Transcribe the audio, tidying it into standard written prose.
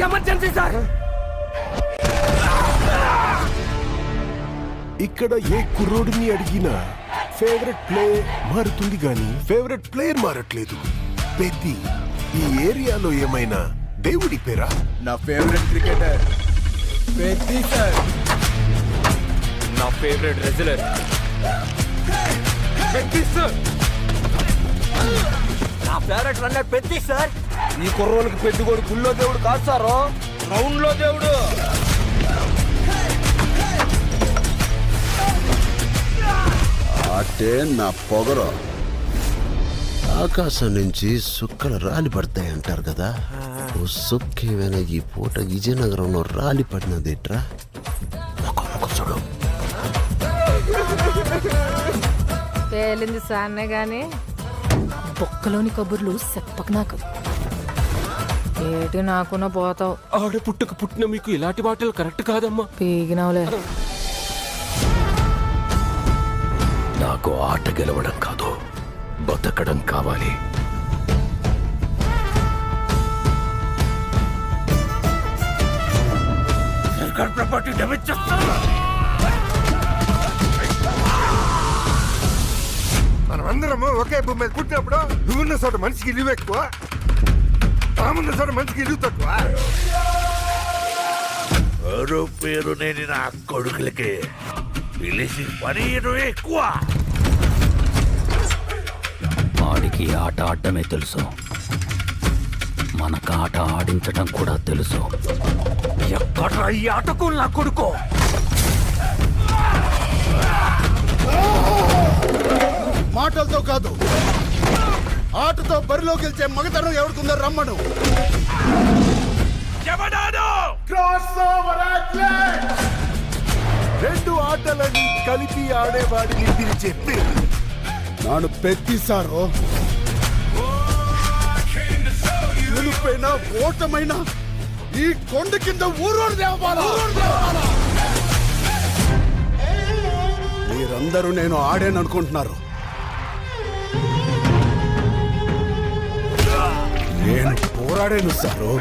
Emergency sir. ఇక్కడ ఏ కుర్రోడిని అడిగినా favourite player మారుతుంది గాని ఫేవరెట్ ప్లేయర్ మారట్లేదు. పెద్ది ఈ ఏరియాలో ఏమైనా దేవుడి పేరా? నా ఫేవరెట్ క్రికెటర్ పెద్ది సార్. నా ఫేవరెట్ రెజ్లర్ పెద్ది సార్. నా ఫేవరెట్ రన్నర్ పెద్ది సార్. ఈ కుర్రోళ్ళకి పెద్దగోడు గుళ్ళో దేవుడు కాదు సారు, గ్రౌండ్ లో దేవుడు. అంటే నా పొగరు. ఆకాశం నుంచి సుక్కలు రాలి పడతాయి అంటారు కదా. ఓ సుక్కేమైనా ఈ పూట విజయనగరంలో రాలి పడినదేట్రా? చూడు. పేలింది సాన్నే గాని బొక్కలోని కబుర్లు చెప్పక నాకు. ఏటి నాకున్న పోతావు. ఆడ పుట్టక పుట్టిన మీకు ఇలాంటి మాటలు కరెక్ట్ కాదమ్మా. పీగినవులే. నాకు ఆట గెలవడం కాదు, బతకడం కావాలి. సర్కార్ ప్రాపర్టీ డ్యామేజ్ చేస్తా. మనమందరము ఒకే భూమి మీద పుట్టినప్పుడు నువ్వున్న చోట మనిషికి ఇల్లు ఎక్కువ, తామున్న చోట మనిషికి ఇల్లు తక్కువ. ఎవరు పేరు నేను నా కొడుకులకి పిలిచి పని ఎక్కువ. వాడికి ఆట ఆడటమే తెలుసు, మనకు ఆట ఆడించడం కూడా తెలుసు. ఎక్కడ ఈ ఆటకు నా కొడుకు? మాటలతో కాదు, ఆటతో బరిలో గెలిచే మగతనం ఎవరికుందో రమ్మను. రెండు ఆటలని కలిపి ఆడేవాడిని పిలిచే పేరు నాను పెద్దిసారు. గెలుపైనా ఓటమైనా ఈ కొండ కింద ఊరూరు దేవాలా. మీరందరూ నేను ఆడాననుకుంటున్నారు. నేను పోరాడాను సారు.